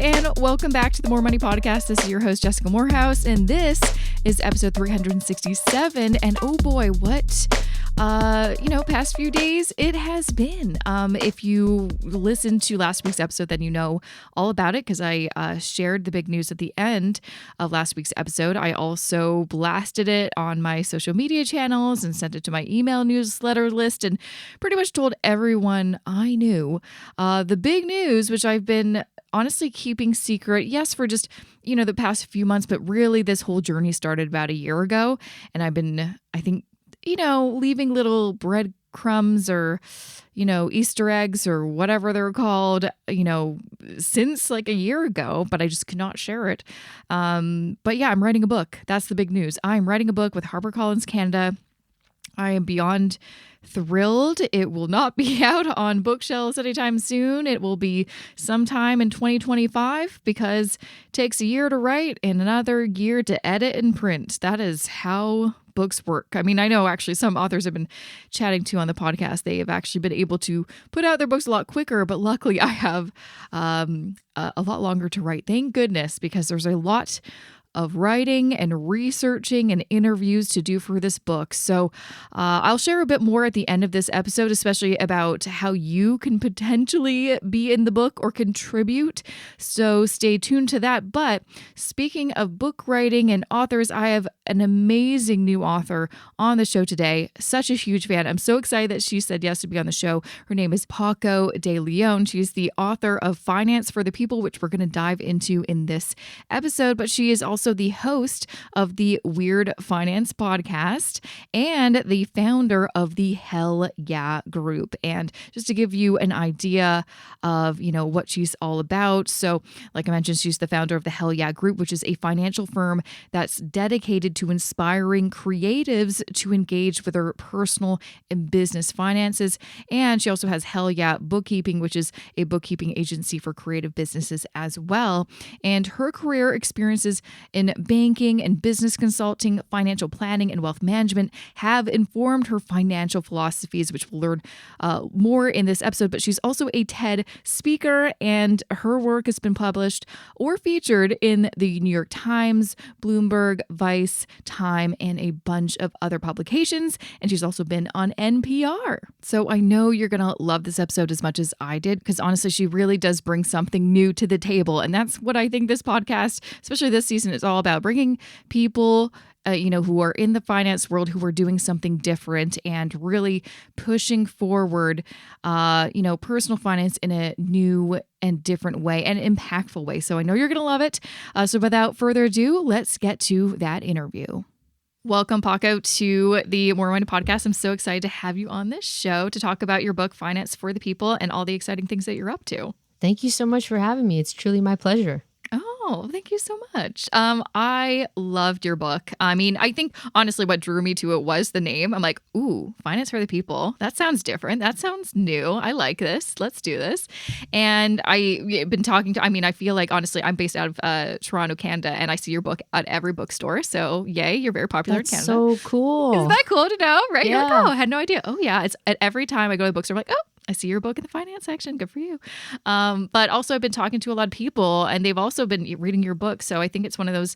and welcome back to the More Money Podcast. This is your host, Jessica Morehouse, and this is episode 367. And oh boy, what past few days it has been. If you listened to last week's episode, then you know all about it because I shared the big news at the end of last week's episode. I also blasted it on my social media channels and sent it to my email newsletter list and pretty much told everyone I knew the big news, which I've been honestly keeping secret, yes, for just, the past few months, but really this whole journey started about a year ago. And I've been, I think, leaving little breadcrumbs or, Easter eggs or whatever they're called, since like a year ago, but I just could not share it. But yeah, I'm writing a book. That's the big news. I'm writing a book with HarperCollins Canada. I am beyond thrilled. It will not be out on bookshelves anytime soon. It will be sometime in 2025 because it takes a year to write and another year to edit and print. That is how books work. I mean, I know actually some authors I've been chatting to on the podcast, they have actually been able to put out their books a lot quicker, but luckily I have a lot longer to write. Thank goodness, because there's a lot of writing and researching and interviews to do for this book. So I'll share a bit more at the end of this episode, especially about how you can potentially be in the book or contribute. So stay tuned to that. But speaking of book writing and authors, I have an amazing new author on the show today. Such a huge fan. I'm so excited that she said yes to be on the show. Her name is Paco de Leon. She's the author of Finance for the People, which we're going to dive into in this episode. But she is also the host of the Weird Finance podcast and the founder of the Hell Yeah group. And just to give you an idea of, what she's all about. So like I mentioned, she's the founder of the Hell Yeah group, which is a financial firm that's dedicated to inspiring creatives to engage with their personal and business finances. And she also has Hell Yeah Bookkeeping, which is a bookkeeping agency for creative businesses as well. And her career experiences in banking and business consulting, financial planning, and wealth management have informed her financial philosophies, which we'll learn more in this episode. But she's also a TED speaker, and her work has been published or featured in the New York Times, Bloomberg, Vice, Time, and a bunch of other publications. And she's also been on NPR. So I know you're going to love this episode as much as I did, because honestly, she really does bring something new to the table. And that's what I think this podcast, especially this season, is all about: bringing people who are in the finance world, who are doing something different and really pushing forward, personal finance in a new and different way and impactful way. So I know you're going to love it. So without further ado, let's get to that interview. Welcome, Paco, to the More Money Podcast. I'm so excited to have you on this show to talk about your book, Finance for the People, and all the exciting things that you're up to. Thank you so much for having me. It's truly my pleasure. Oh, thank you so much. I loved your book. I mean, I think honestly what drew me to it was the name. I'm like, ooh, Finance for the People. That sounds different. That sounds new. I like this. Let's do this. And I've been talking to, I feel like honestly, I'm based out of Toronto, Canada, and I see your book at every bookstore. So yay, you're very popular in Canada. That's so cool. Isn't that cool to know, right? Yeah. You're like, oh, I had no idea. Oh yeah, it's at every time I go to the bookstore, I'm like, oh, I see your book in the finance section. Good for you. But also I've been talking to a lot of people and they've also been reading your book. So I think it's one of those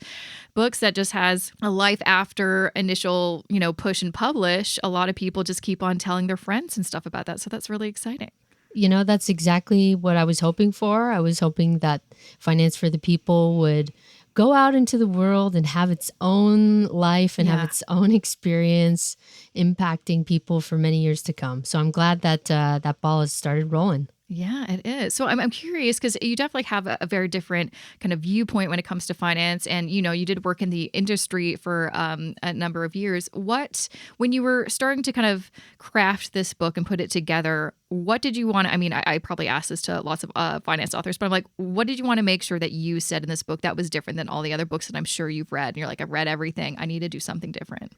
books that just has a life after initial, push and publish. A lot of people just keep on telling their friends and stuff about that. So that's really exciting. That's exactly what I was hoping for. I was hoping that Finance for the People would go out into the world and have its own life and have its own experience impacting people for many years to come. So I'm glad that that ball has started rolling. Yeah, it is. So I'm curious because you definitely have a very different kind of viewpoint when it comes to finance. And, you did work in the industry for a number of years. When you were starting to kind of craft this book and put it together, what did you want to, I probably asked this to lots of finance authors, but I'm like, what did you want to make sure that you said in this book that was different than all the other books that I'm sure you've read? And you're like, I've read everything. I need to do something different.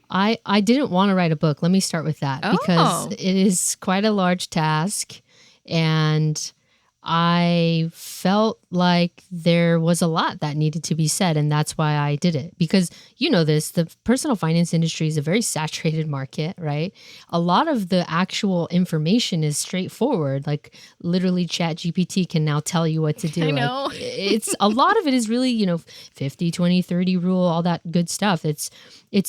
I didn't want to write a book. Let me start with that because it is quite a large task. And I felt like there was a lot that needed to be said, and that's why I did it. Because you know this, the personal finance industry is a very saturated market, right? A lot of the actual information is straightforward. Like literally ChatGPT can now tell you what to do. I know. Like, it's a lot of it is really, 50, 20, 30 rule, all that good stuff. It's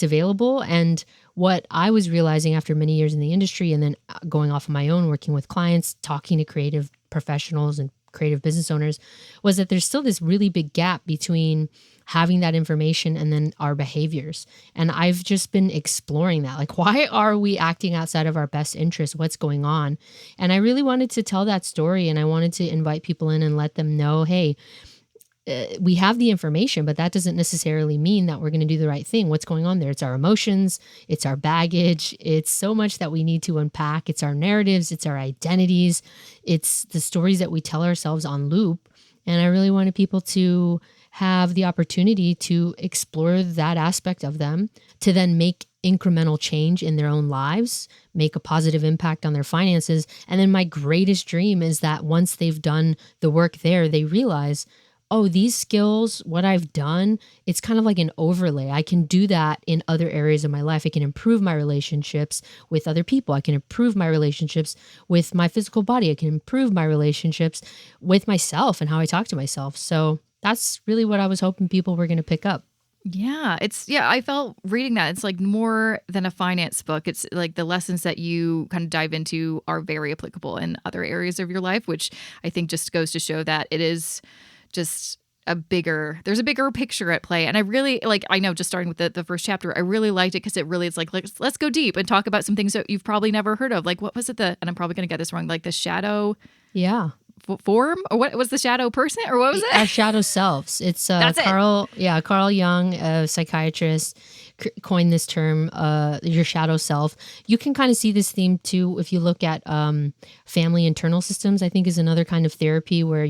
available. And what I was realizing after many years in the industry and then going off on my own, working with clients, talking to creative professionals and creative business owners, was that there's still this really big gap between having that information and then our behaviors. And I've just been exploring that. Like, why are we acting outside of our best interest? What's going on? And I really wanted to tell that story, and I wanted to invite people in and let them know, hey, we have the information, but that doesn't necessarily mean that we're going to do the right thing. What's going on there? It's our emotions. It's our baggage. It's so much that we need to unpack. It's our narratives. It's our identities. It's the stories that we tell ourselves on loop. And I really wanted people to have the opportunity to explore that aspect of them, to then make incremental change in their own lives, make a positive impact on their finances. And then my greatest dream is that once they've done the work there, they realize, oh, these skills, what I've done, it's kind of like an overlay. I can do that in other areas of my life. I can improve my relationships with other people. I can improve my relationships with my physical body. I can improve my relationships with myself and how I talk to myself. So that's really what I was hoping people were going to pick up. Yeah, I felt reading that. It's like more than a finance book. It's like the lessons that you kind of dive into are very applicable in other areas of your life, which I think just goes to show that it is just there's a bigger picture at play. And I really I know, just starting with the first chapter, I really liked it because it really is like, let's go deep and talk about some things that you've probably never heard of. Like, what was it? And I'm probably going to get this wrong, like the shadow. Yeah. Form, or what was the shadow person, or what was it? Our shadow selves. It's That's Carl. It. Yeah, Carl Jung, a psychiatrist, coined this term, your shadow self. You can kind of see this theme too if you look at family internal systems. I think is another kind of therapy where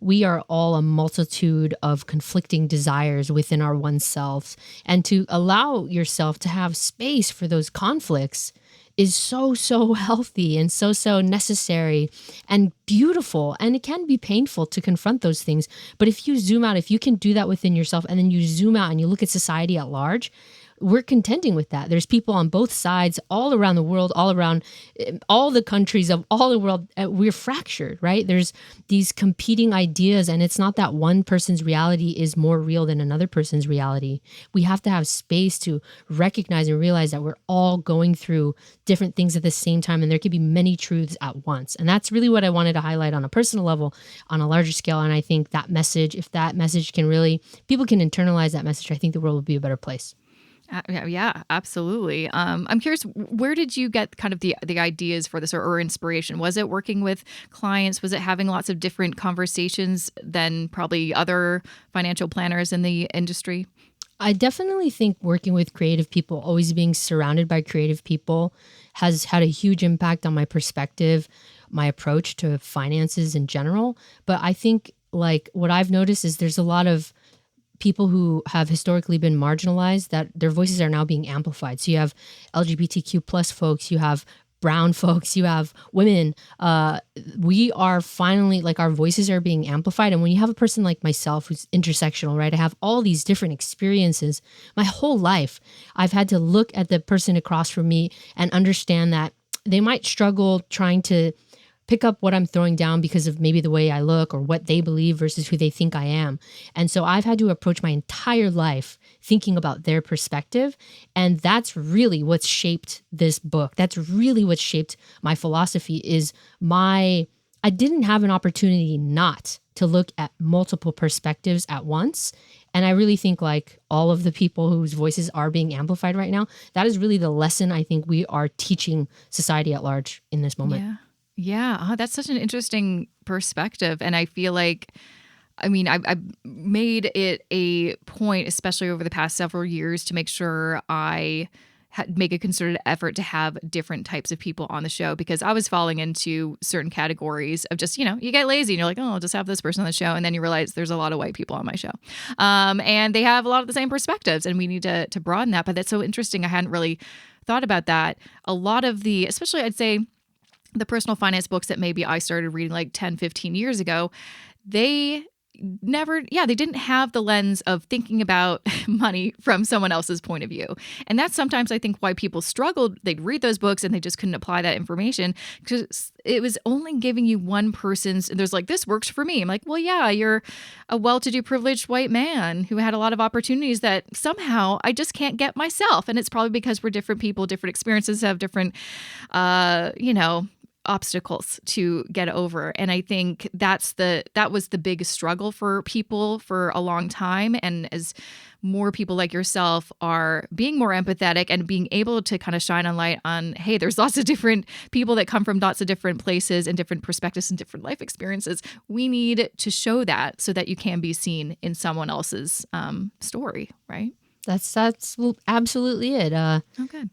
we are all a multitude of conflicting desires within our oneself, and to allow yourself to have space for those conflicts is so healthy and so necessary and beautiful. And it can be painful to confront those things. But if you zoom out, if you can do that within yourself, and then you zoom out and you look at society at large, we're contending with that. There's people on both sides, all around the world, all around all the countries of all the world. We're fractured, right? There's these competing ideas, and it's not that one person's reality is more real than another person's reality. We have to have space to recognize and realize that we're all going through different things at the same time, and there could be many truths at once. And that's really what I wanted to highlight on a personal level, on a larger scale. And I think that message, if that message can really, people can internalize that message, I think the world will be a better place. Yeah, absolutely. I'm curious, where did you get kind of the ideas for this, or inspiration? Was it working with clients? Was it having lots of different conversations than probably other financial planners in the industry? I definitely think working with creative people, always being surrounded by creative people, has had a huge impact on my perspective, my approach to finances in general. But I think like what I've noticed is there's a lot of people who have historically been marginalized, that their voices are now being amplified. So you have LGBTQ plus folks, you have brown folks, you have women. We are finally, like, our voices are being amplified. And when you have a person like myself who's intersectional, right? I have all these different experiences. My whole life, I've had to look at the person across from me and understand that they might struggle trying to pick up what I'm throwing down because of maybe the way I look or what they believe versus who they think I am. And so I've had to approach my entire life thinking about their perspective. And that's really what's shaped this book. That's really what shaped my philosophy is I didn't have an opportunity not to look at multiple perspectives at once. And I really think like all of the people whose voices are being amplified right now, that is really the lesson I think we are teaching society at large in this moment. Yeah, that's such an interesting perspective. And I feel like, I mean, I've made it a point, especially over the past several years, to make sure I make a concerted effort to have different types of people on the show, because I was falling into certain categories of just, you get lazy and you're like, oh, I'll just have this person on the show. And then you realize there's a lot of white people on my show. And they have a lot of the same perspectives, and we need to broaden that. But that's so interesting. I hadn't really thought about that. A lot of especially I'd say, the personal finance books that maybe I started reading like 10, 15 years ago, they they didn't have the lens of thinking about money from someone else's point of view. And that's sometimes I think why people struggled. They'd read those books and they just couldn't apply that information because it was only giving you one person's, and there's like, this works for me. I'm like, well, yeah, you're a well-to-do privileged white man who had a lot of opportunities that somehow I just can't get myself. And it's probably because we're different people, different experiences, have different, obstacles to get over. And I think that was the biggest struggle for people for a long time. And as more people like yourself are being more empathetic and being able to kind of shine a light on, hey, there's lots of different people that come from lots of different places and different perspectives and different life experiences. We need to show that so that you can be seen in someone else's story, right? That's absolutely it. Okay.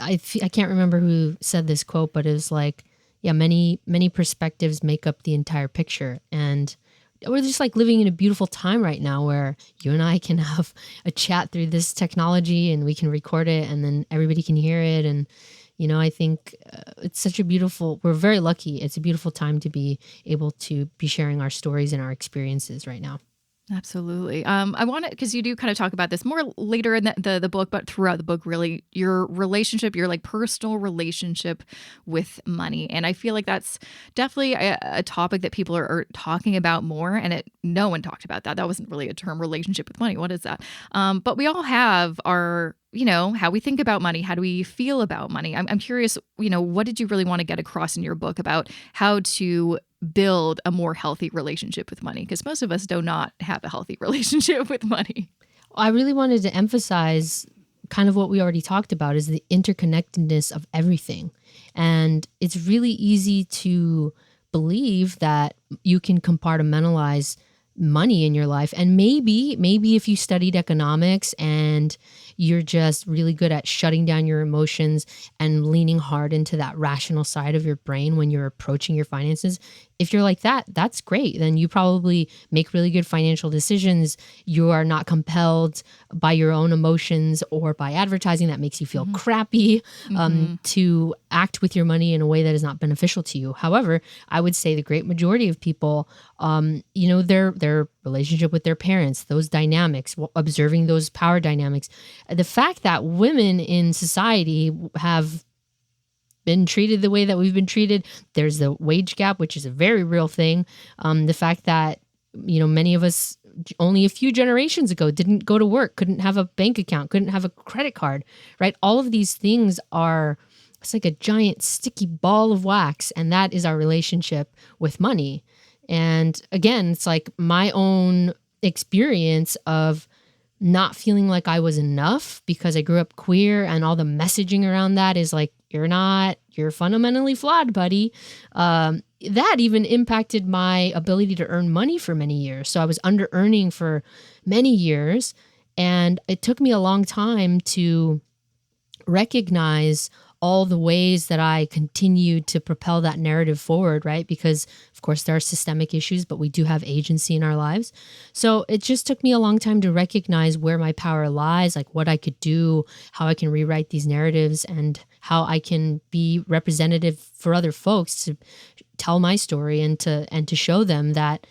I can't remember who said this quote, but it was like, yeah, many perspectives make up the entire picture. And we're just like living in a beautiful time right now where you and I can have a chat through this technology and we can record it and then everybody can hear it. And, I think it's we're very lucky. It's a beautiful time to be able to be sharing our stories and our experiences right now. Absolutely. I want to, because you do kind of talk about this more later in the book, but throughout the book, really, your relationship, your like personal relationship with money. And I feel like that's definitely a topic that people are talking about more. And no one talked about that. That wasn't really a term, relationship with money. What is that? But we all have our, how we think about money. How do we feel about money? I'm curious, what did you really want to get across in your book about how to build a more healthy relationship with money? Because most of us do not have a healthy relationship with money. I really wanted to emphasize kind of what we already talked about is the interconnectedness of everything. And it's really easy to believe that you can compartmentalize money in your life. And maybe if you studied economics and you're just really good at shutting down your emotions and leaning hard into that rational side of your brain when you're approaching your finances, if you're like that, that's great. Then you probably make really good financial decisions. You are not compelled by your own emotions or by advertising that makes you feel crappy to act with your money in a way that is not beneficial to you. However, I would say the great majority of people, their relationship with their parents, those dynamics, observing those power dynamics, the fact that women in society have been treated the way that we've been treated. There's the wage gap, which is a very real thing. The fact that, many of us only a few generations ago didn't go to work, couldn't have a bank account, couldn't have a credit card, right? All of these things it's like a giant sticky ball of wax. And that is our relationship with money. And again, it's like my own experience of not feeling like I was enough because I grew up queer and all the messaging around that is like, you're fundamentally flawed, buddy. That even impacted my ability to earn money for many years. So I was under earning for many years. And it took me a long time to recognize all the ways that I continued to propel that narrative forward, right? Because of course there are systemic issues, but we do have agency in our lives. So it just took me a long time to recognize where my power lies, like what I could do, how I can rewrite these narratives, and how I can be representative for other folks to tell my story and to show them that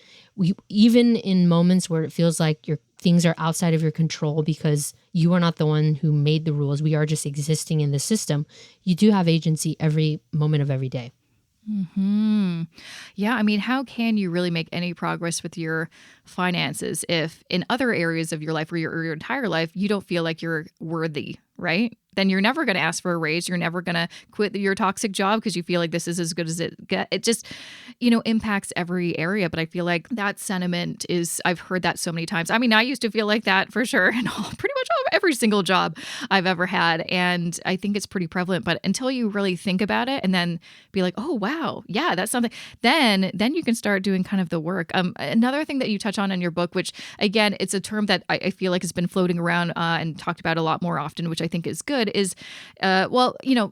even in moments where it feels like things are outside of your control because you are not the one who made the rules, we are just existing in the system, you do have agency every moment of every day. Yeah, I mean, how can you really make any progress with your finances if in other areas of your life or your entire life, you don't feel like you're worthy, right? Then you're never going to ask for a raise. You're never going to quit your toxic job because you feel like this is as good as it gets. It just, impacts every area. But I feel like that sentiment I've heard that so many times. I mean, I used to feel like that for sure in pretty much every single job I've ever had. And I think it's pretty prevalent. But until you really think about it and then be like, oh, wow, yeah, that's something, then you can start doing kind of the work. Another thing that you touch on in your book, which again, it's a term that I feel like has been floating around and talked about a lot more often, which I think is good, is,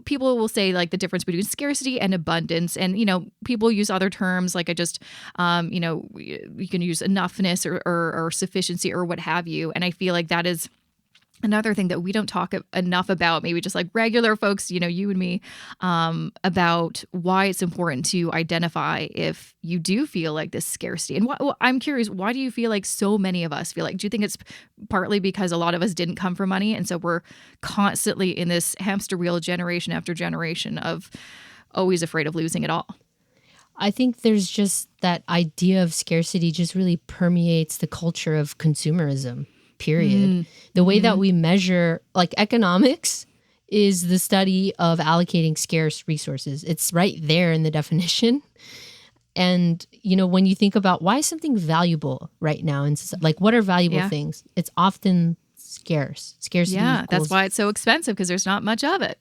people will say like the difference between scarcity and abundance. And, people use other terms like you can use enoughness or sufficiency or what have you. And I feel like that is another thing that we don't talk enough about, maybe just like regular folks, you and me, about why it's important to identify if you do feel like this scarcity. And I'm curious, why do you feel like so many of us feel like, do you think it's partly because a lot of us didn't come from money? And so we're constantly in this hamster wheel generation after generation of always afraid of losing it all? I think there's just that idea of scarcity just really permeates the culture of consumerism, period. The way that we measure, like economics is the study of allocating scarce resources. It's right there in the definition. And, when you think about why is something valuable right now, and like what are valuable things? It's often scarce. Scarcity. Yeah, that's why it's so expensive, because there's not much of it.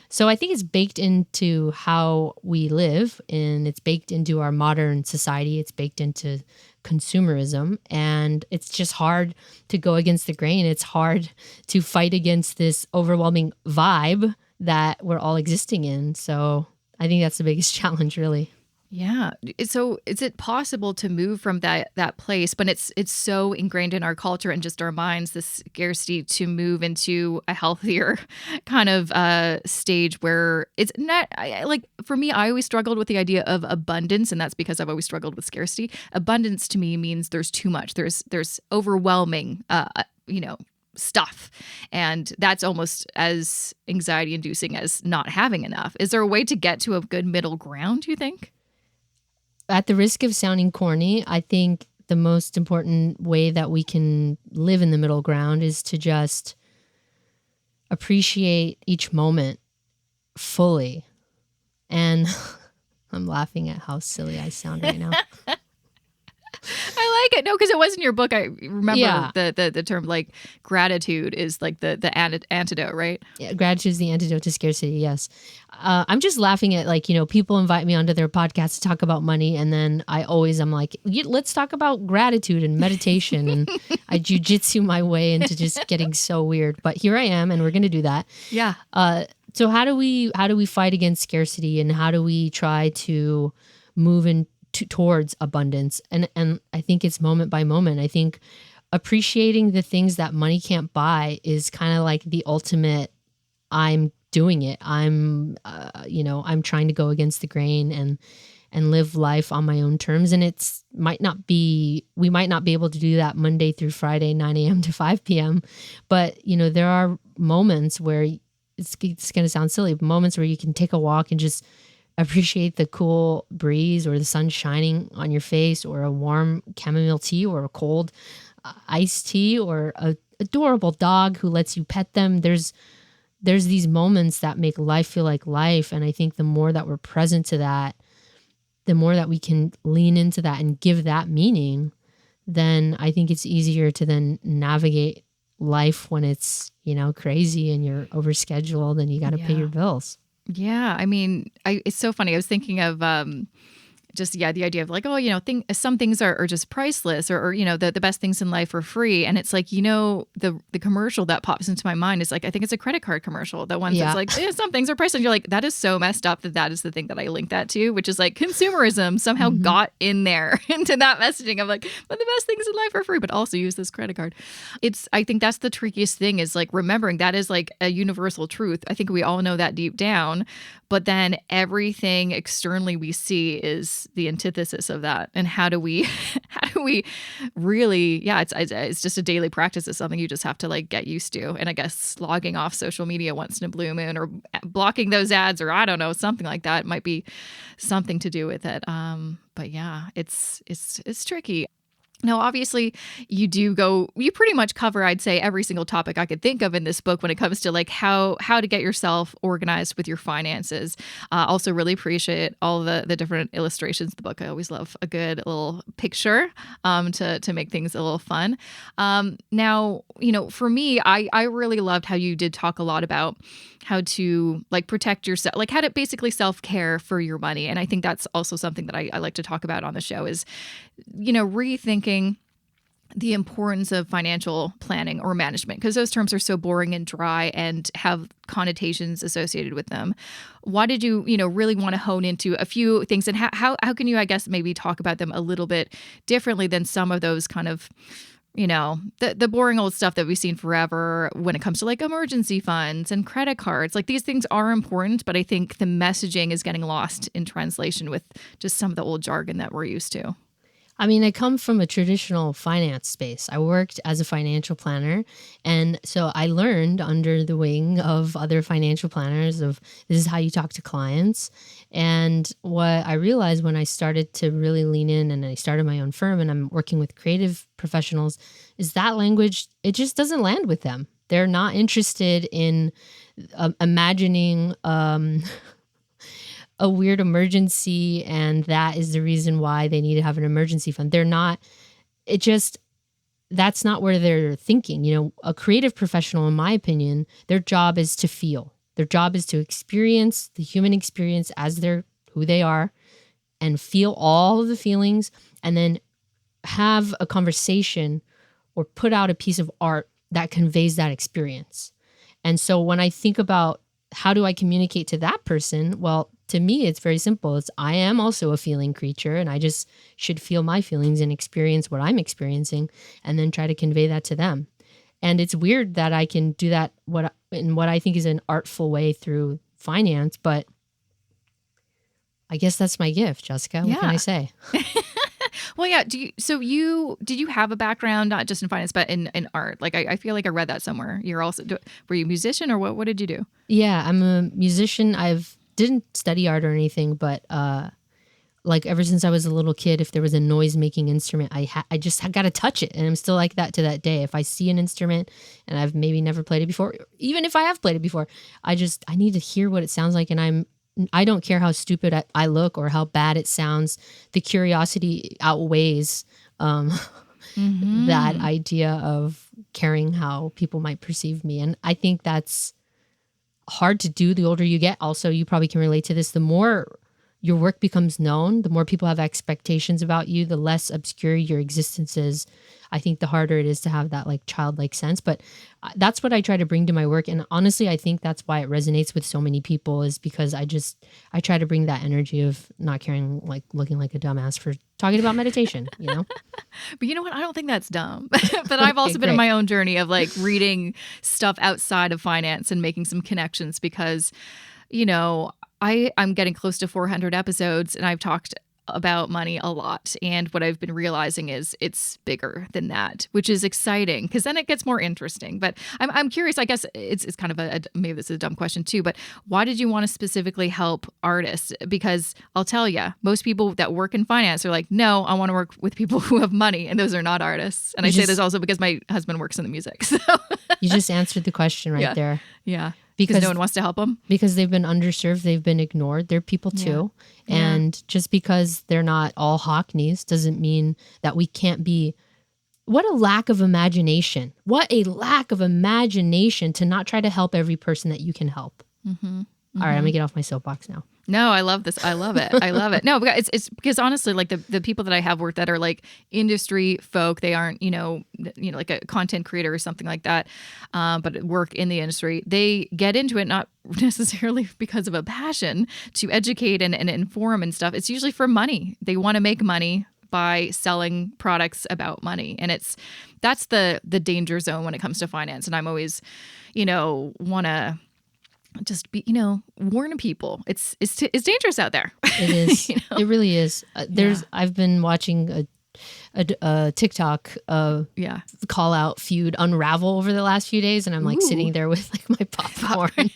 So I think it's baked into how we live, and it's baked into our modern society. It's baked into consumerism, and it's just hard to go against the grain. It's hard to fight against this overwhelming vibe that we're all existing in. So I think that's the biggest challenge, really. Yeah. So is it possible to move from that place, but it's so ingrained in our culture and just our minds, this scarcity, to move into a healthier kind of stage where it's not like, for me, I always struggled with the idea of abundance, and that's because I've always struggled with scarcity. Abundance to me means there's too much. There's overwhelming, stuff. And that's almost as anxiety inducing as not having enough. Is there a way to get to a good middle ground, do you think? At the risk of sounding corny, I think the most important way that we can live in the middle ground is to just appreciate each moment fully. And I'm laughing at how silly I sound right now. I like it. No, because it was in your book. I remember the term, like, gratitude is like the antidote, right? Yeah, gratitude is the antidote to scarcity, yes. I'm just laughing at, like, people invite me onto their podcast to talk about money, and then I'm like, let's talk about gratitude and meditation, and I jujitsu my way into just getting so weird. But here I am, and we're going to do that. Yeah. So how do we fight against scarcity, and how do we try to move towards abundance? And I think it's moment by moment. I think appreciating the things that money can't buy is kind of like the ultimate, I'm doing it. I'm trying to go against the grain and live life on my own terms. And we might not be able to do that Monday through Friday, 9 a.m. to 5 p.m. But, there are moments where it's going to sound silly, but moments where you can take a walk and just appreciate the cool breeze or the sun shining on your face, or a warm chamomile tea, or a cold iced tea, or a adorable dog who lets you pet them. There's these moments that make life feel like life. And I think the more that we're present to that, the more that we can lean into that and give that meaning, then I think it's easier to then navigate life when it's, crazy and you're overscheduled and you got to pay your bills. Yeah. I mean, it's so funny. I was thinking of the idea of like, some things are just priceless, or the best things in life are free. And it's like, the commercial that pops into my mind is like, I think it's a credit card commercial. The one that's like, some things are priceless. You're like, that is so messed up that is the thing that I link that to, which is like consumerism somehow got in there into that messaging of like, but the best things in life are free, but also use this credit card. I think that's the trickiest thing, is like remembering that is like a universal truth. I think we all know that deep down, but then everything externally we see is the antithesis of that. And how do we really, it's just a daily practice. It's something you just have to like get used to. And I guess logging off social media once in a blue moon, or blocking those ads, or I don't know, something like that might be something to do with it. But yeah, it's tricky. Now, obviously, you pretty much cover, I'd say, every single topic I could think of in this book when it comes to like how to get yourself organized with your finances. Also really appreciate all the different illustrations in the book. I always love a good little picture to make things a little fun. Now, for me, I really loved how you did talk a lot about how to like protect yourself, like how to basically self-care for your money. And I think that's also something that I like to talk about on the show is, rethinking the importance of financial planning or management, because those terms are so boring and dry and have connotations associated with them. Why did you, really want to hone into a few things, and how can you, I guess, maybe talk about them a little bit differently than some of those kind of the boring old stuff that we've seen forever when it comes to like emergency funds and credit cards. Like these things are important, but I think the messaging is getting lost in translation with just some of the old jargon that we're used to. I mean, I come from a traditional finance space. I worked as a financial planner. And so I learned under the wing of other financial planners of this is how you talk to clients. And what I realized when I started to really lean in and I started my own firm and I'm working with creative professionals is that language, it just doesn't land with them. They're not interested in imagining a weird emergency, and that is the reason why they need to have an emergency fund. They're not, that's not where they're thinking. A creative professional, in my opinion, their job is to feel. Their job is to experience the human experience as who they are and feel all of the feelings and then have a conversation or put out a piece of art that conveys that experience. And so when I think about how do I communicate to that person? Well, to me, it's very simple. I am also a feeling creature, and I just should feel my feelings and experience what I'm experiencing and then try to convey that to them. And it's weird that I can do that in what I think is an artful way through finance, but I guess that's my gift, Jessica. What can I say? Well, yeah. Did you have a background, not just in finance, but in art? Like, I feel like I read that somewhere. Were you a musician or what did you do? Yeah, I'm a musician. Didn't study art or anything, but like ever since I was a little kid, if there was a noise making instrument, I just got to touch it. And I'm still like that to that day. If I see an instrument and I've maybe never played it before, even if I have played it before, I need to hear what it sounds like. And I don't care how stupid I look or how bad it sounds. The curiosity outweighs that idea of caring how people might perceive me. And I think that's hard to do the older you get. Also, you probably can relate to this. The more your work becomes known, the more people have expectations about you, the less obscure your existence is. I think the harder it is to have that like childlike sense. But that's what I try to bring to my work. And honestly, I think that's why it resonates with so many people is because I try to bring that energy of not caring, like looking like a dumbass for talking about meditation, But you know what? I don't think that's dumb. But I've also been on my own journey of like reading stuff outside of finance and making some connections because, I'm getting close to 400 episodes and I've talked about money a lot. And what I've been realizing is it's bigger than that, which is exciting because then it gets more interesting. But I'm curious, I guess it's kind of maybe this is a dumb question too, but why did you want to specifically help artists? Because I'll tell you, most people that work in finance are like, no, I want to work with people who have money and those are not artists. And I say this also because my husband works in the music. So you just answered the question right there. Yeah. Because no one wants to help them? Because they've been underserved, they've been ignored. They're people too. Yeah. And just because they're not all Hockneys doesn't mean that we can't be. What a lack of imagination. What a lack of imagination to not try to help every person that you can help. Mm-hmm. All right, I'm going to get off my soapbox now. No, I love this. I love it. I love it. No, because it's because honestly, like the people that I have worked that are like industry folk, they aren't, like a content creator or something like that, but work in the industry. They get into it not necessarily because of a passion to educate and inform and stuff. It's usually for money. They want to make money by selling products about money. And that's the danger zone when it comes to finance. And I'm always, want to just be, warn people. It's dangerous out there. It is. It really is. I've been watching a TikTok call out feud unravel over the last few days, and I'm like sitting there with like my popcorn.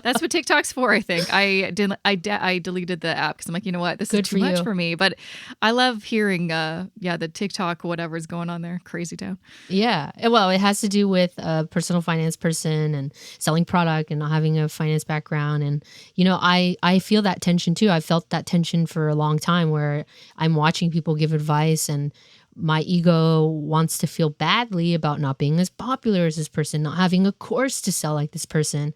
That's what TikTok's for, I think. I deleted the app because I'm like, you know what, this is too much for me. But I love hearing the TikTok whatever's going on there. Crazy town. Yeah, well, it has to do with a personal finance person and selling product and not having a finance background, and I feel that tension too. I felt that tension for a long time where I'm watching people give advice and my ego wants to feel badly about not being as popular as this person, not having a course to sell like this person.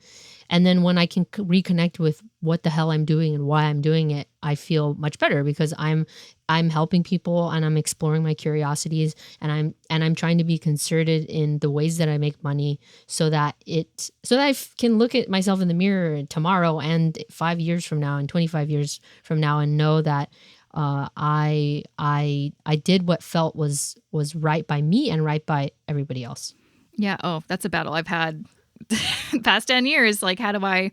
And then when I can reconnect with what the hell I'm doing and why I'm doing it, I feel much better because I'm helping people and I'm exploring my curiosities and I'm trying to be concerted in the ways that I make money so that I can look at myself in the mirror tomorrow and 5 years from now and 25 years from now and know that I did what felt was right by me and right by everybody else. Yeah. Oh, that's a battle I've had past 10 years. Like, how do I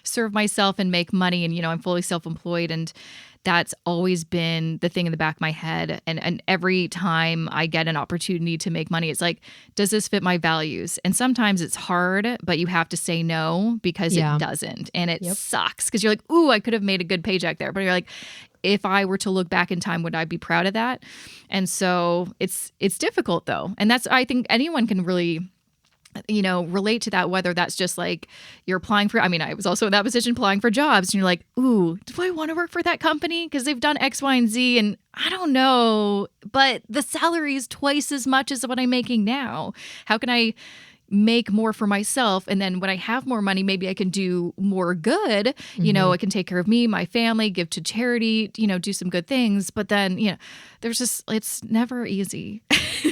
serve myself and make money? And, I'm fully self-employed, and that's always been the thing in the back of my head. And every time I get an opportunity to make money, it's like, does this fit my values? And sometimes it's hard, but you have to say no because it doesn't. And it sucks because you're like, ooh, I could have made a good paycheck there. But you're like, if I were to look back in time, would I be proud of that? And so it's difficult though. And that's, I think anyone can really relate to that, whether that's just like you're applying for, I was also in that position applying for jobs and you're like, ooh, do I want to work for that company? Because they've done X, Y, and Z. And I don't know, but the salary is twice as much as what I'm making now. How can I make more for myself? And then when I have more money, maybe I can do more good. I can take care of me, my family, give to charity, do some good things. But then, there's just, it's never easy.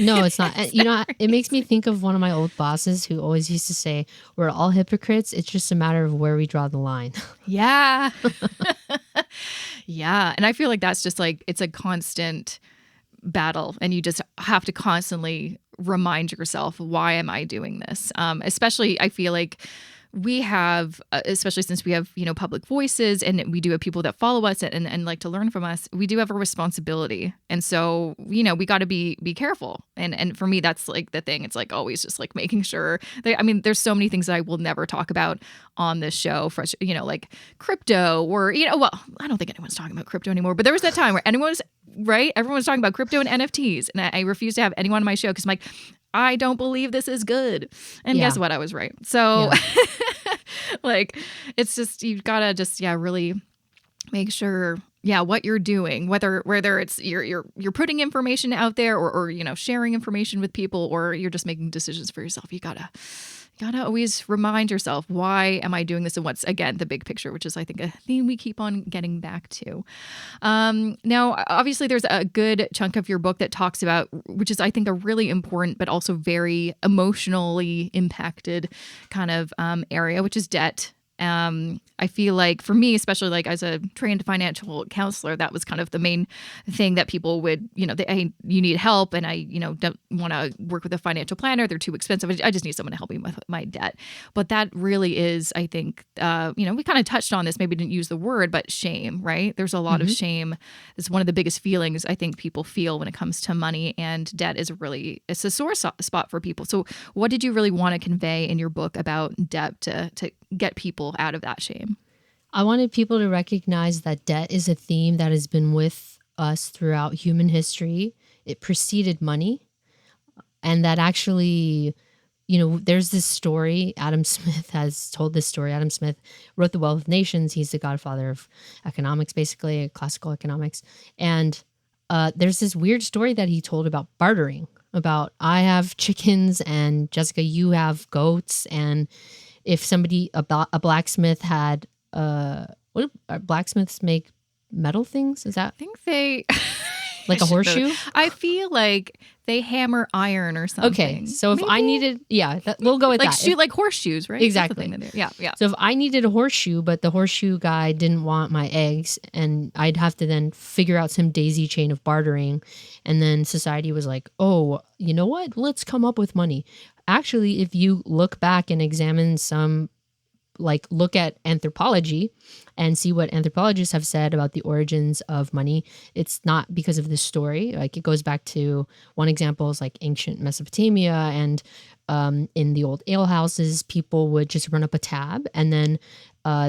No, it's not. It makes me think of one of my old bosses who always used to say, we're all hypocrites. It's just a matter of where we draw the line. Yeah. Yeah. And I feel like that's just like, it's a constant battle, and you just have to constantly remind yourself, why am I doing this? Especially, I feel like we have, especially since we have, public voices, and we do have people that follow us and like to learn from us, we do have a responsibility. And so, we got to be careful. And for me, that's like the thing. It's like always just like making sure that, there's so many things that I will never talk about on this show, for, like crypto or, well, I don't think anyone's talking about crypto anymore, but there was that time where everyone's talking about crypto and NFTs. And I refuse to have anyone on my show because I'm like, I don't believe this is good. And guess what? I was right. So like, it's just, you've got to just, really make sure, what you're doing, whether it's you're putting information out there or sharing information with people, or you're just making decisions for yourself. You gotta always remind yourself, why am I doing this? And what's, again, the big picture, which is, I think, a theme we keep on getting back to. Now, obviously, there's a good chunk of your book that talks about, which is, I think, a really important, but also very emotionally impacted kind of area, which is debt. I feel like for me, especially like as a trained financial counselor, that was kind of the main thing that people would, hey, you need help, and I, don't want to work with a financial planner. They're too expensive. I just need someone to help me with my debt. But that really is, I think, we kind of touched on this, maybe didn't use the word, but shame, right? There's a lot of shame. It's one of the biggest feelings I think people feel when it comes to money, and debt is it's a sore spot for people. So what did you really want to convey in your book about debt to get people out of that shame? I wanted people to recognize that debt is a theme that has been with us throughout human history. It preceded money. And that actually, there's this story. Adam Smith has told this story. Adam Smith wrote The Wealth of Nations. He's the godfather of economics, basically, classical economics. And there's this weird story that he told about bartering, about I have chickens and Jessica, you have goats. And if somebody, a blacksmith had, what do blacksmiths make? Metal things? Is that? I think they... Like a horseshoe? I feel like they hammer iron or something. Okay, so if I needed, we'll go with like that. Like horseshoes, right? Exactly. Yeah. So if I needed a horseshoe, but the horseshoe guy didn't want my eggs, and I'd have to then figure out some daisy chain of bartering, and then society was like, oh, you know what? Let's come up with money. Actually, if you look back and examine look at anthropology and see what anthropologists have said about the origins of money, it's not because of this story. Like, it goes back to, one example is like ancient Mesopotamia, and in the old alehouses, people would just run up a tab, and then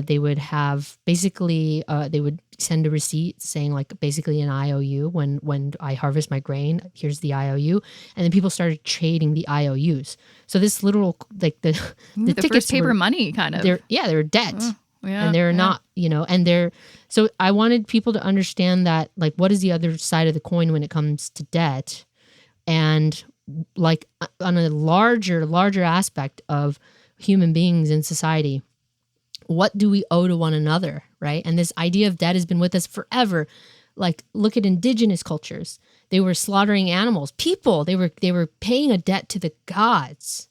they would have they would send a receipt saying like basically an IOU. When I harvest my grain, here's the IOU, and then people started trading the IOUs. So this literal the tickets first paper money kind of. They're debt. And they're not, and they're, so I wanted people to understand that, like, what is the other side of the coin when it comes to debt? And like on a larger aspect of human beings in society, what do we owe to one another, right? And this idea of debt has been with us forever. Like, look at indigenous cultures. They were slaughtering animals. People, they were paying a debt to the gods.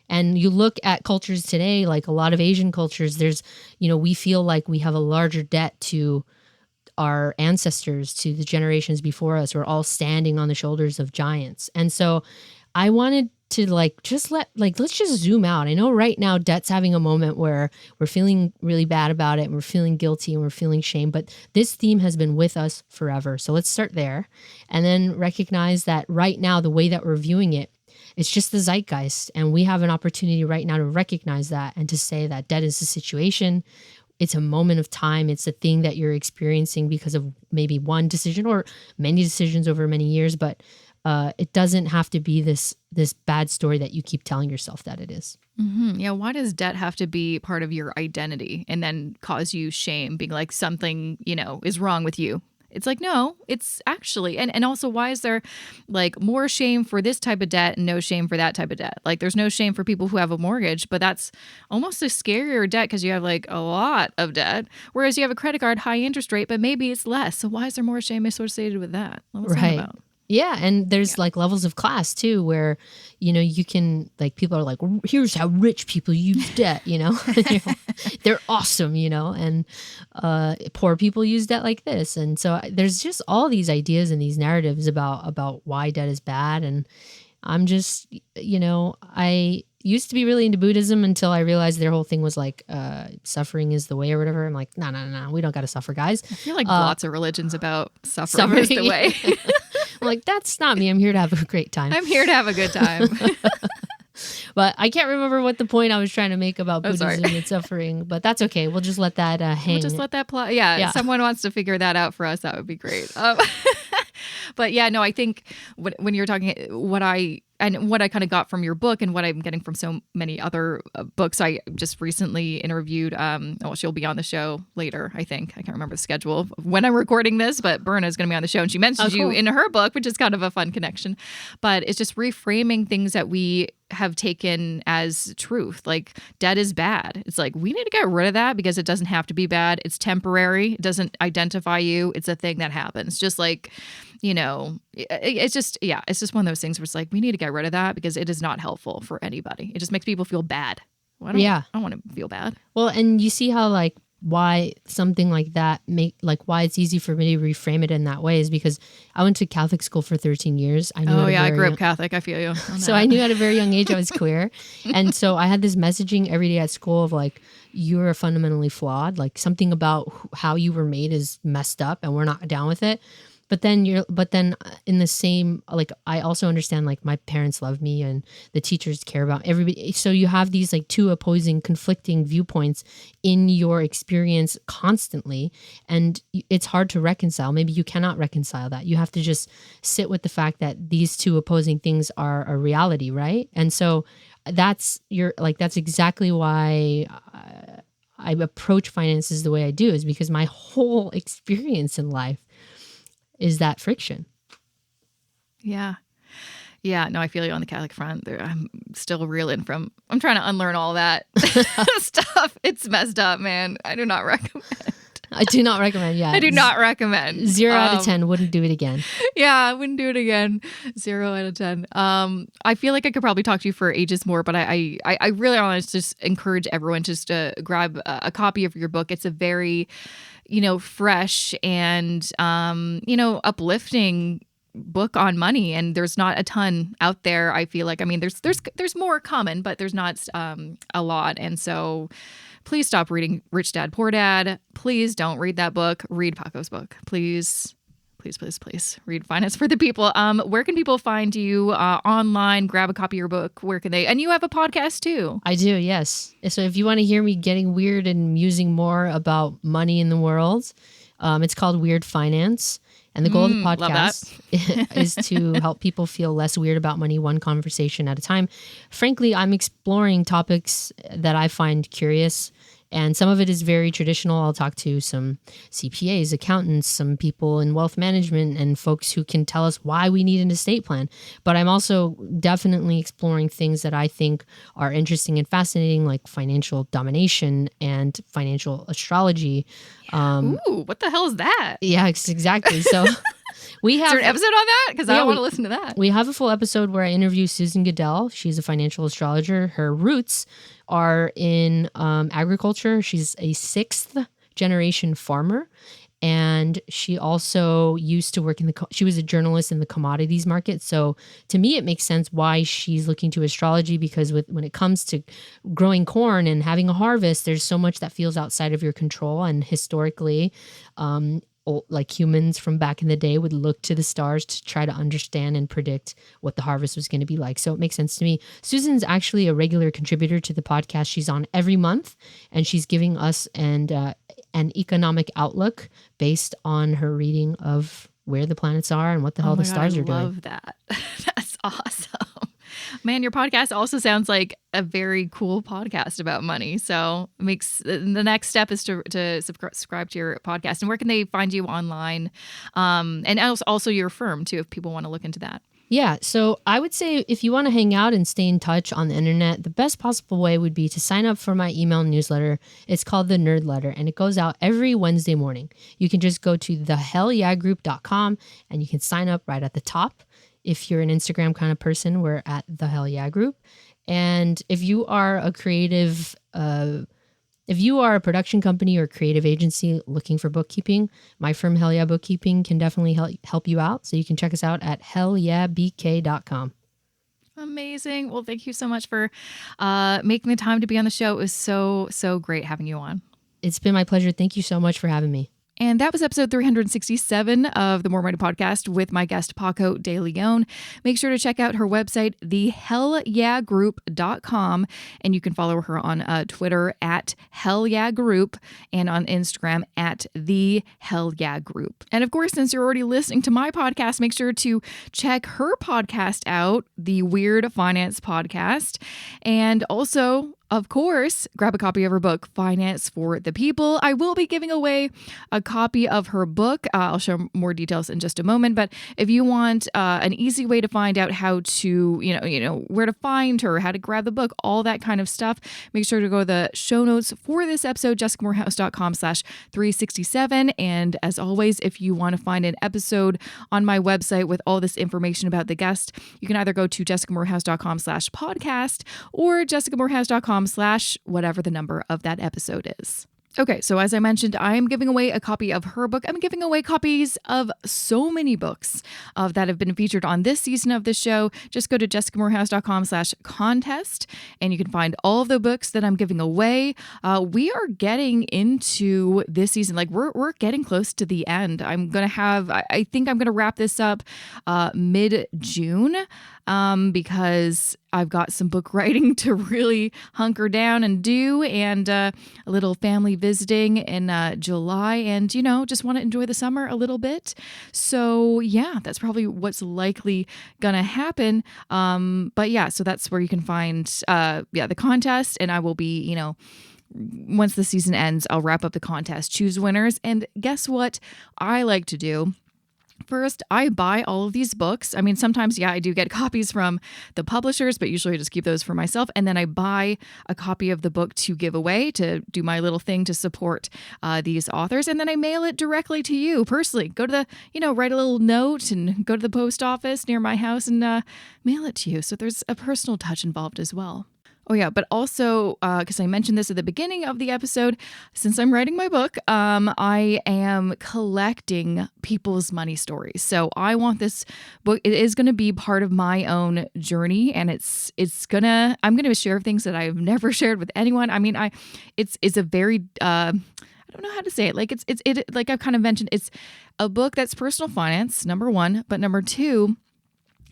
And you look at cultures today, like a lot of Asian cultures, there's, we feel like we have a larger debt to our ancestors, to the generations before us, were all standing on the shoulders of giants. And so I wanted to let's just zoom out. I know right now debt's having a moment where we're feeling really bad about it and we're feeling guilty and we're feeling shame, but this theme has been with us forever. So let's start there and then recognize that right now, the way that we're viewing it, it's just the zeitgeist. And we have an opportunity right now to recognize that and to say that debt is a situation. It's a moment of time. It's a thing that you're experiencing because of maybe one decision or many decisions over many years, but it doesn't have to be this bad story that you keep telling yourself that it is. Mm-hmm. Yeah. Why does debt have to be part of your identity and then cause you shame, being like something, is wrong with you? It's like, no, it's actually, and also why is there like more shame for this type of debt and no shame for that type of debt? Like there's no shame for people who have a mortgage, but that's almost a scarier debt because you have like a lot of debt. Whereas you have a credit card, high interest rate, but maybe it's less. So why is there more shame associated with that? What's that about? Yeah. And there's like levels of class too, where, you can like, people are like, here's how rich people use debt, they're awesome, and poor people use debt like this. And so there's just all these ideas and these narratives about why debt is bad. And I'm just, I used to be really into Buddhism until I realized their whole thing was like suffering is the way or whatever. I'm like, no, we don't got to suffer, guys. I feel like lots of religions about suffering is the way. I'm like, that's not me. I'm here to have a great time. I'm here to have a good time. But I can't remember what the point I was trying to make about Buddhism and suffering, but that's okay. We'll just let that hang. We'll just let that plot. Yeah, if someone wants to figure that out for us, that would be great. But yeah, no, I think when you're talking, what I kind of got from your book and what I'm getting from so many other books, I just recently interviewed, she'll be on the show later, I think. I can't remember the schedule of when I'm recording this, but Berna is going to be on the show and she mentions you in her book, which is kind of a fun connection. But it's just reframing things that we have taken as truth. Like debt is bad. It's like, we need to get rid of that because it doesn't have to be bad. It's temporary. It doesn't identify you. It's a thing that happens. Just like, it's just one of those things where it's like, we need to get rid of that because it is not helpful for anybody. It just makes people feel bad. Well, I don't want to feel bad. Well, and you see how like why something like that why it's easy for me to reframe it in that way is because I went to Catholic school for 13 years. I grew up Catholic. I feel you. So I knew at a very young age I was queer. And so I had this messaging every day at school of like, you're fundamentally flawed. Like something about how you were made is messed up and we're not down with it. But then in the same, like, I also understand like my parents love me and the teachers care about everybody. So you have these like two opposing conflicting viewpoints in your experience constantly. And it's hard to reconcile. Maybe you cannot reconcile that. You have to just sit with the fact that these two opposing things are a reality, right? And so that's exactly why I approach finances the way I do, is because my whole experience in life is that friction. Yeah. Yeah. No, I feel you on the Catholic front. I'm still reeling from, I'm trying to unlearn all that stuff. It's messed up, man. I do not recommend. I do not recommend, yeah. I do not recommend. 0 out of 10, wouldn't do it again. Yeah, I wouldn't do it again. 0 out of 10. I feel like I could probably talk to you for ages more, but I really want to just encourage everyone just to grab a copy of your book. It's a very, fresh and, uplifting book on money. And there's not a ton out there. I feel like, there's more common, but there's not a lot. And so please stop reading Rich Dad, Poor Dad. Please don't read that book. Read Paco's book. Please read Finance for the People. Where can people find you online? Grab a copy of your book. Where can they? And you have a podcast too. I do, yes. So if you want to hear me getting weird and musing more about money in the world, it's called Weird Finance. And the goal of the podcast is to help people feel less weird about money, one conversation at a time. Frankly, I'm exploring topics that I find curious, and some of it is very traditional. I'll talk to some CPAs, accountants, some people in wealth management, and folks who can tell us why we need an estate plan. But I'm also definitely exploring things that I think are interesting and fascinating, like financial domination and financial astrology. Ooh, what the hell is that? Yeah, exactly. So we have is there an episode on that? Because I want to listen to that. We have a full episode where I interview Susan Goodell. She's a financial astrologer. Her roots are in agriculture. She's a 6th generation farmer. And she also used to work she was a journalist in the commodities market. So to me, it makes sense why she's looking to astrology, because when it comes to growing corn and having a harvest, there's so much that feels outside of your control. And historically, like humans from back in the day would look to the stars to try to understand and predict what the harvest was going to be like. So it makes sense to me. Susan's actually a regular contributor to the podcast. She's on every month, and she's giving us an economic outlook based on her reading of where the planets are and what the hell the stars are doing. I love that. That's awesome. Man, your podcast also sounds like a very cool podcast about money. So it makes the next step is to subscribe to your podcast. And where can they find you online? And also your firm too, if people want to look into that. Yeah, so I would say if you want to hang out and stay in touch on the internet, the best possible way would be to sign up for my email newsletter. It's called the Nerd Letter, and it goes out every Wednesday morning. You can just go to thehellyeahgroup.com and you can sign up right at the top. If you're an Instagram kind of person, we're at the Hell Yeah Group. And if you are a creative, if you are a production company or creative agency looking for bookkeeping, my firm Hell Yeah Bookkeeping can definitely help you out. So you can check us out at hellyeahbk.com. Amazing. Well, thank you so much for making the time to be on the show. It was so great having you on. It's been my pleasure. Thank you so much for having me. And that was episode 367 of the More Money Podcast with my guest, Paco de Leon. Make sure to check out her website, thehellyeahgroup.com. And you can follow her on Twitter at Hell Yeah Group and on Instagram at the Hell Yeah Group. And of course, since you're already listening to my podcast, make sure to check her podcast out, the Weird Finance Podcast. And also, of course, grab a copy of her book, Finance for the People. I will be giving away a copy of her book. I'll share more details in just a moment. But if you want an easy way to find out how to, where to find her, how to grab the book, all that kind of stuff, make sure to go to the show notes for this episode, jessicamorehouse.com/367. And as always, if you want to find an episode on my website with all this information about the guest, you can either go to jessicamorehouse.com/podcast or jessicamorehouse.com/whatever the number of that episode is. Okay, so as I mentioned, I am giving away a copy of her book. I'm giving away copies of so many books that have been featured on this season of the show. Just go to jessicamorehouse.com/contest, and you can find all of the books that I'm giving away. We are getting into this season. Like we're getting close to the end. I think I'm going to wrap this up mid-June because I've got some book writing to really hunker down and do, and a little family visiting in July, and just want to enjoy the summer a little bit. So yeah, that's probably what's likely gonna happen. But yeah, so that's where you can find the contest, and I will be once the season ends, I'll wrap up the contest, choose winners, and guess what I like to do? First, I buy all of these books. I mean, sometimes, I do get copies from the publishers, but usually I just keep those for myself. And then I buy a copy of the book to give away, to do my little thing to support these authors. And then I mail it directly to you personally. Go to write a little note and go to the post office near my house and mail it to you. So there's a personal touch involved as well. Oh yeah, but also, because I mentioned this at the beginning of the episode, since I'm writing my book, I am collecting people's money stories. So I want this book, it is going to be part of my own journey, and I'm going to share things that I've never shared with anyone. I mean, it's a very, I don't know how to say it. Like like I've kind of mentioned, it's a book that's personal finance, number one, but number two,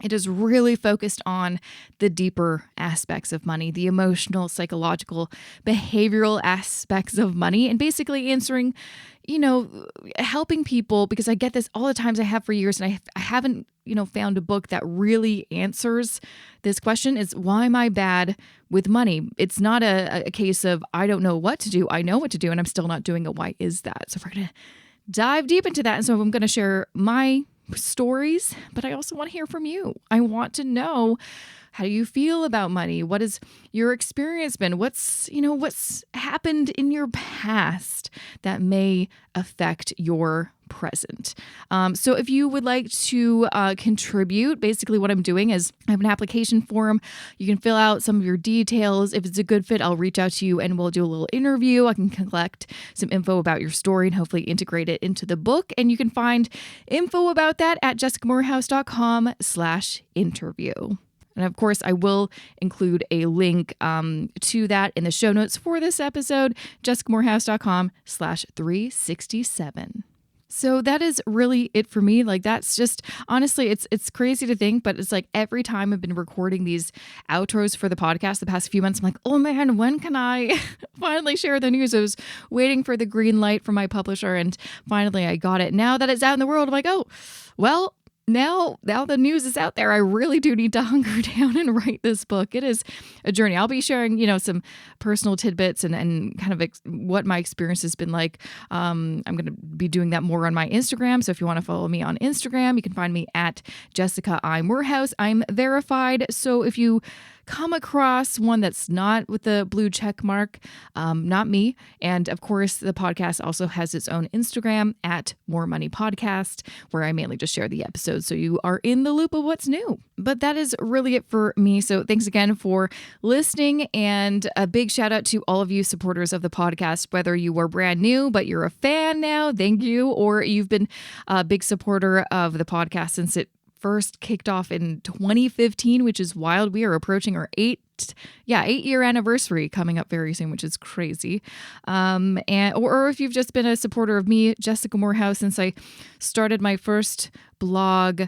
it is really focused on the deeper aspects of money, the emotional, psychological, behavioral aspects of money, and basically answering, helping people, because I get this all the times I have for years, and I haven't, found a book that really answers this question. Is why am I bad with money? It's not a case of I don't know what to do. I know what to do, and I'm still not doing it. Why is that? So we're going to dive deep into that. And so I'm going to share my stories, but I also want to hear from you. I want to know, how do you feel about money? What has your experience been? What's happened in your past that may affect your present. So if you would like to contribute, basically what I'm doing is I have an application form. You can fill out some of your details. If it's a good fit, I'll reach out to you and we'll do a little interview. I can collect some info about your story and hopefully integrate it into the book. And you can find info about that at jessicamorehouse.com/interview. And of course, I will include a link to that in the show notes for this episode, jessicamorehouse.com/367. So that is really it for me. Like, that's just, honestly, it's crazy to think, but it's like every time I've been recording these outros for the podcast the past few months, I'm like, oh man, when can I finally share the news? I was waiting for the green light from my publisher and finally I got it. Now that it's out in the world, I'm like, oh, well, now the news is out there. I really do need to hunker down and write this book. It is a journey. I'll be sharing, some personal tidbits and kind of what my experience has been like. I'm going to be doing that more on my Instagram. So if you want to follow me on Instagram, you can find me at Jessica I. Morehouse. I'm verified. So if you come across one that's not with the blue check mark, not me. And of course, the podcast also has its own Instagram at More Money Podcast, where I mainly just share the episodes so you are in the loop of what's new. But that is really it for me. So thanks again for listening, and a big shout out to all of you supporters of the podcast, whether you were brand new, but you're a fan now, thank you, or you've been a big supporter of the podcast since it first kicked off in 2015, which is wild. We are approaching our 8-year anniversary coming up very soon, which is crazy. Or if you've just been a supporter of me, Jessica Morehouse, since I started my first blog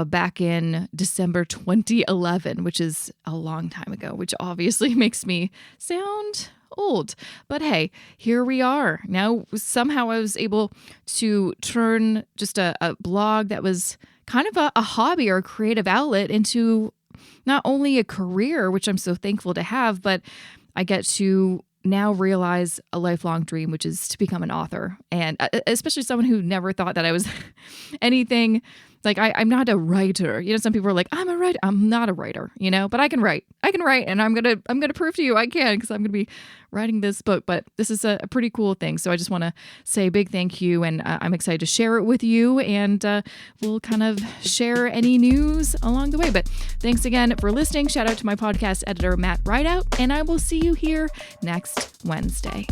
back in December 2011, which is a long time ago, which obviously makes me sound old. But hey, here we are. Now, somehow I was able to turn just a blog that was kind of a hobby or a creative outlet into not only a career, which I'm so thankful to have, but I get to now realize a lifelong dream, which is to become an author. And especially someone who never thought that I was anything. Like, I'm not a writer. Some people are like, I'm a writer. I'm not a writer, but I can write. And I'm gonna prove to you I can, because I'm gonna be writing this book. But this is a pretty cool thing. So I just want to say a big thank you, and I'm excited to share it with you, and we'll kind of share any news along the way. But thanks again for listening. Shout out to my podcast editor, Matt Rideout, and I will see you here next Wednesday.